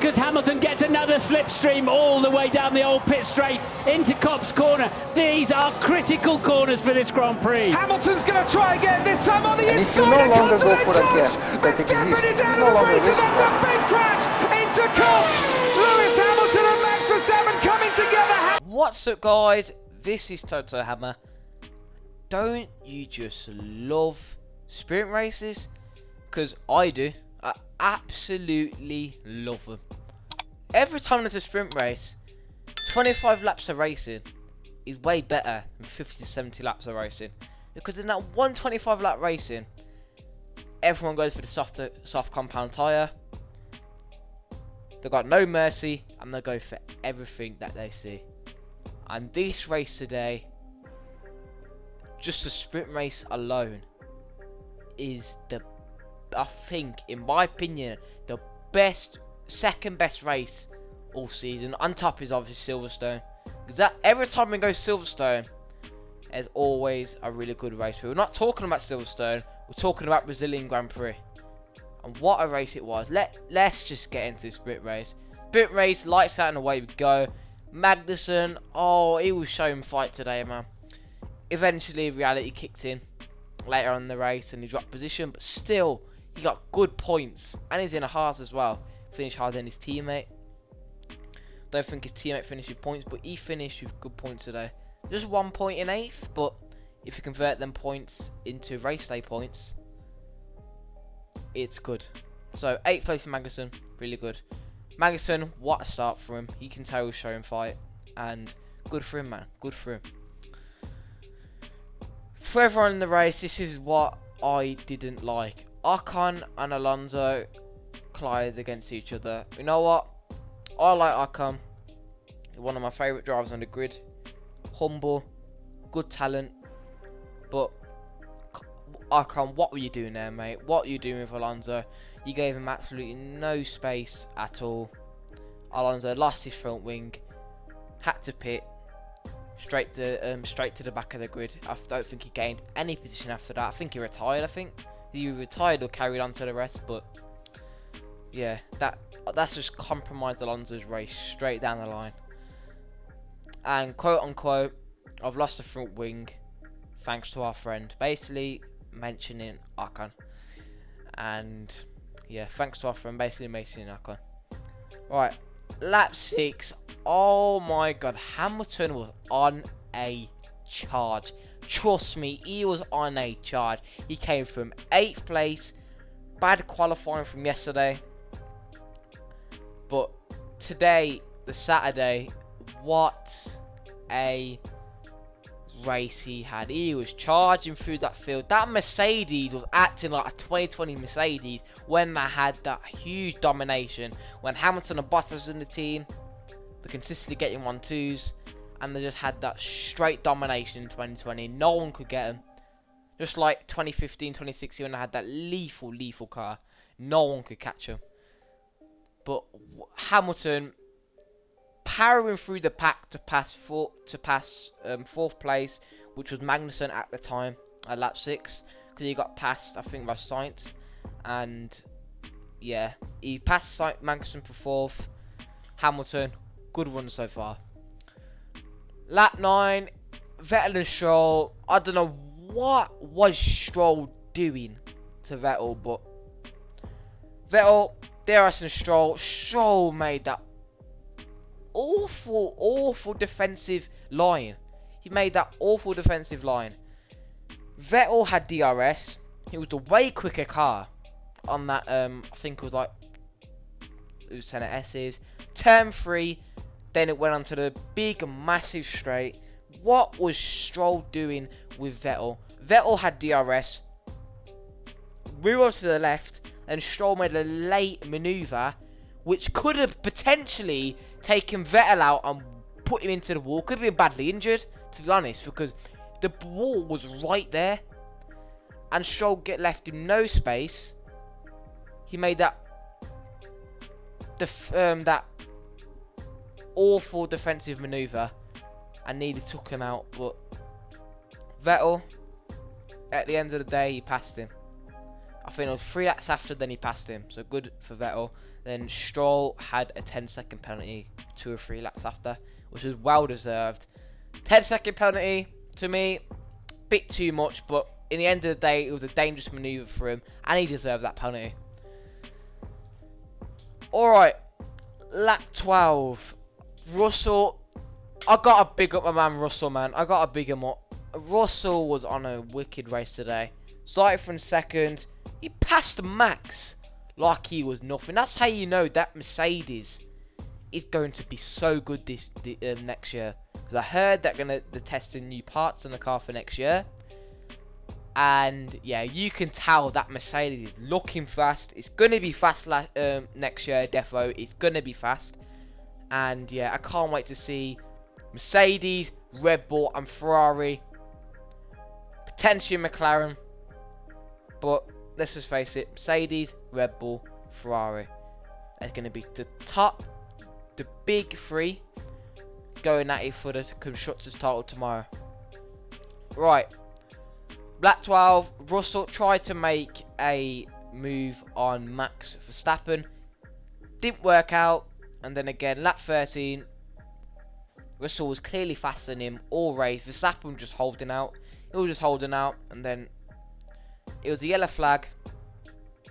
because Hamilton gets another slipstream all the way down the old pit straight into Copse corner. These are critical corners for this Grand Prix. Hamilton's going to try again, this time on the And if you inside. no longer go for a gap that exists, is you out no of the longer race, and risk that's a that. big crash into Copse. Lewis Hamilton and Max Verstappen coming together. What's up, guys? This is Toto Hammer. Don't you just love sprint races? Because I do. I absolutely love them. Every time there's a sprint race, 25 laps of racing is way better than 50 to 70 laps of racing. Because in that 125 lap racing, everyone goes for the soft compound tyre. They've got no mercy and they go for everything that they see. And this race today, just the sprint race alone, is I think, in my opinion, the second best race all season. On top is obviously Silverstone, because every time we go Silverstone, there's always a really good race. We're not talking about Silverstone, we're talking about Brazilian Grand Prix, and what a race it was. Let's just get into this sprint race. Sprint race, lights out and away we go. Magnussen, oh, he was showing fight today, man. Eventually reality kicked in later on in the race and he dropped position, but still he got good points, and he's in a Haas as well. Finished harder than his teammate. Don't think his teammate finished with points, but he finished with good points today. Just 1 point in 8th, but if you convert them points into race day points, it's good. So 8th place for Magnussen, really good. Magnussen, what a start for him. You can tell he's showing fight, and good for him, man. Good for him. For everyone in the race, this is what I didn't like. Ocon and Alonso collided against each other. You know what? I like Ocon. He's one of my favourite drivers on the grid. Humble, good talent. But Ocon, what were you doing there, mate? What were you doing with Alonso? You gave him absolutely no space at all. Alonso lost his front wing, had to pit. Straight to the back of the grid. I don't think he gained any position after that. I think he retired. I think he retired or carried on to the rest. But yeah, that's just compromised Alonso's race straight down the line. And quote unquote, I've lost the front wing thanks to our friend. Basically mentioning Ocon. And yeah, thanks to our friend. Basically mentioning Ocon. Right, lap 6. Oh my god, Hamilton was on a charge. Trust me, he was on a charge. He came from 8th place. Bad qualifying from yesterday. But today, the Saturday, what a race he had. He was charging through that field. That Mercedes was acting like a 2020 Mercedes when they had that huge domination. When Hamilton and Bottas was in the team, were consistently getting 1-2s, and they just had that straight domination in 2020. No one could get them. Just like 2015, 2016 when they had that lethal car. No one could catch them. But Hamilton powering through the pack to pass 4th place, which was Magnussen at the time at lap 6, because he got passed, I think, by Sainz. And yeah, he passed Magnussen for 4th. Hamilton, good run so far. Lap 9, Vettel and Stroll. I don't know what was Stroll doing to Vettel, but Vettel, DRS and Stroll. Stroll made that awful defensive line. He made that awful defensive line. Vettel had DRS. He was the way quicker car on that. I think it was like Lieutenant S's. Turn 3. Then it went on to the big massive straight. What was Stroll doing with Vettel? Vettel had DRS. We were to the left, and Stroll made a late manoeuvre, which could have potentially taken Vettel out and put him into the wall. Could have been badly injured, to be honest, because the wall was right there, and Stroll left him no space. He made that awful defensive manoeuvre and nearly took him out. But Vettel, at the end of the day, he passed him. I think it was 3 laps after, then he passed him. So good for Vettel. Then Stroll had a 10-second penalty 2 or 3 laps after, which was well deserved. 10-second penalty, to me, bit too much, but in the end of the day, it was a dangerous manoeuvre for him, and he deserved that penalty. Alright, lap 12. Russell, I got to big up my man Russell, man. I got to big him up. Russell was on a wicked race today. Started from second. He passed Max like he was nothing. That's how you know that Mercedes is going to be so good this next year. Because I heard that they're testing new parts in the car for next year. And yeah, you can tell that Mercedes is looking fast. It's going to be fast next year, defo. It's going to be fast. And yeah, I can't wait to see Mercedes, Red Bull and Ferrari. Potentially McLaren. But let's just face it, Mercedes, Red Bull, Ferrari. They're going to be the top, the big three going at it for the Constructors title tomorrow. Right. Lap 12, Russell tried to make a move on Max Verstappen. Didn't work out. And then again, lap 13, Russell was clearly faster than him all race. Verstappen was just holding out. He was just holding out. And then it was the yellow flag.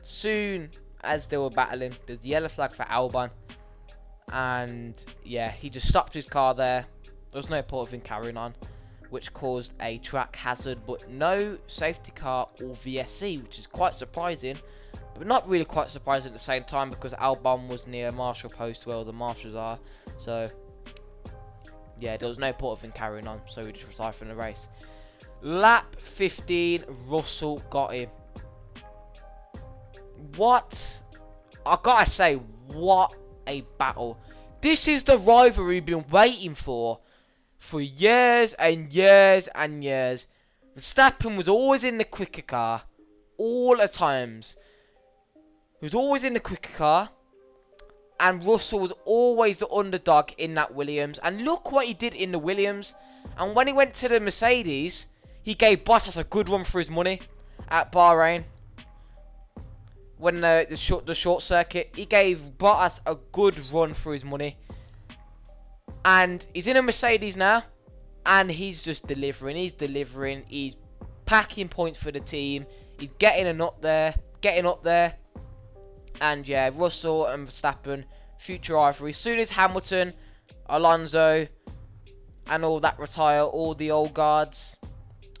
Soon as they were battling, there's the yellow flag for Albon. And yeah, he just stopped his car there. There was no point of him carrying on, which caused a track hazard, but no safety car or VSC, which is quite surprising, but not really quite surprising at the same time, because Albon was near Marshall post where all the marshals are. So yeah, there was no point of him carrying on, so he just retired from the race. Lap 15, Russell got him. What? I gotta say, what a battle. This is the rivalry we've been waiting for years and years and years. Verstappen was always in the quicker car, all the times. He was always in the quicker car, and Russell was always the underdog in that Williams. And look what he did in the Williams. And when he went to the Mercedes, he gave Bottas a good run for his money at Bahrain. When the short circuit, he gave Bottas a good run for his money. And he's in a Mercedes now, and he's just delivering. He's delivering. He's packing points for the team. He's getting up there. And yeah, Russell and Verstappen, future rivalry. As soon as Hamilton, Alonso, and all that retire, all the old guards.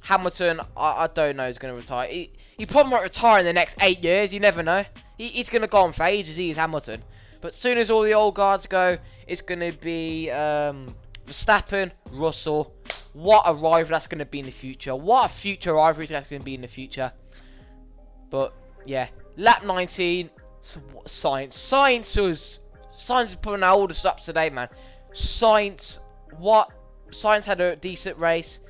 Hamilton, I don't know, is going to retire. He probably might retire in the next 8 years. You never know. He's going to go on for ages. He is Hamilton. But as soon as all the old guards go, it's going to be Verstappen, Russell. What a rival that's going to be in the future. What a future rivalry that's going to be in the future. But yeah, lap 19, Sainz. Sainz is putting our all the stops today, man. Sainz had a decent race.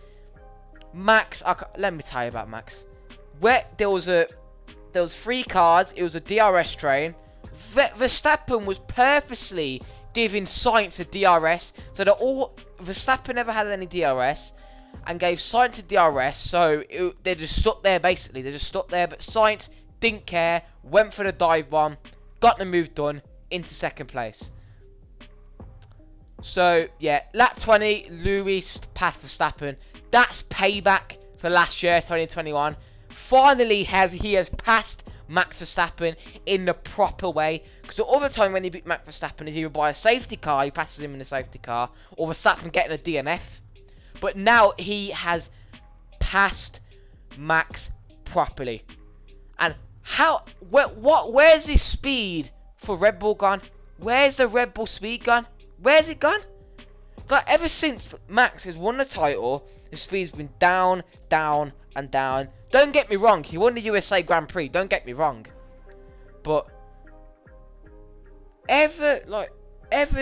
Max, let me tell you about Max. Where there was 3 cars. It was a DRS train. Verstappen was purposely giving Sainz a DRS, so that Verstappen never had any DRS, and gave Sainz a DRS. So they just stuck there basically. They just stuck there, but Sainz didn't care. Went for the dive bomb, got the move done, into second place. So yeah, lap 20, Lewis passed Verstappen. That's payback for last year, 2021. Finally, he has passed Max Verstappen in the proper way. Because the other time when he beat Max Verstappen is either by a safety car, he passes him in a safety car, or Verstappen getting a DNF. But now he has passed Max properly. And where's his speed for Red Bull gone? Where's the Red Bull speed gone? Where's it gone? Like, ever since Max has won the title, his speed's been down, down, and down. Don't get me wrong, he won the USA Grand Prix, don't get me wrong. But ever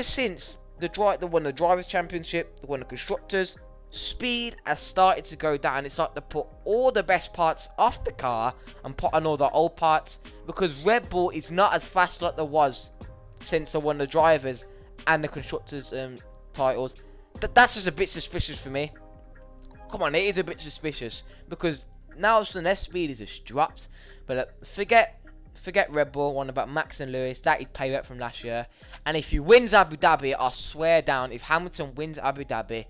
since they won the Drivers' Championship, they won the Constructors, speed has started to go down. It's like they put all the best parts off the car and put on all the old parts, because Red Bull is not as fast like there was since they won the Drivers and the Constructors titles. That's just a bit suspicious for me. Come on, it is a bit suspicious, because now so their speed is just dropped. But forget Red Bull, one about Max and Lewis. That is payback from last year. And if he wins Abu Dhabi, I swear down, if Hamilton wins Abu Dhabi,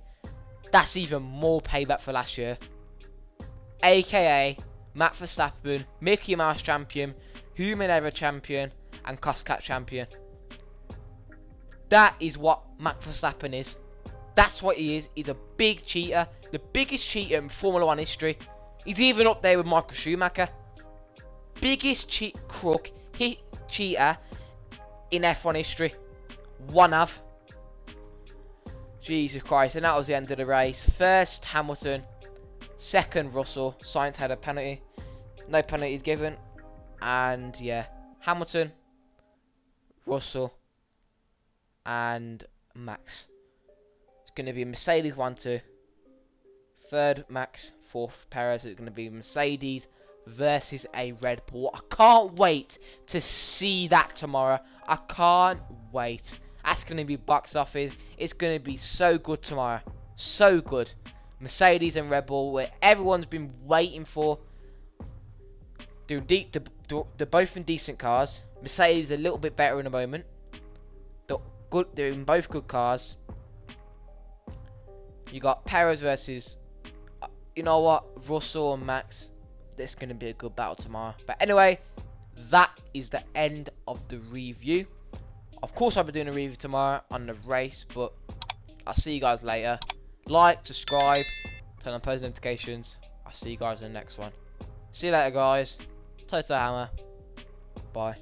that's even more payback for last year. AKA Max Verstappen, Mickey Mouse champion, Human Error champion, and Cost Cap champion. That is what Max Verstappen is. That's what he is. He's a big cheater. The biggest cheater in Formula 1 history. He's even up there with Michael Schumacher. Biggest cheater in F1 history. One of. Jesus Christ. And that was the end of the race. First, Hamilton. Second, Russell. Sainz had a penalty. No penalties given. And yeah, Hamilton, Russell, and Max. It's going to be Mercedes 1-2. Third, Max. Fourth, Perez. It's going to be Mercedes versus a Red Bull. I can't wait to see that tomorrow. I can't wait. That's going to be box office. It's going to be so good tomorrow. So good. Mercedes and Red Bull, where everyone's been waiting for. They're both in decent cars. Mercedes a little bit better in the moment. They're in both good cars. You got Perez versus, you know what, Russell and Max. This is going to be a good battle tomorrow. But anyway, that is the end of the review. Of course, I'll be doing a review tomorrow on the race, but I'll see you guys later. Like, subscribe, turn on post notifications. I'll see you guys in the next one. See you later, guys. Total Hammer. Bye.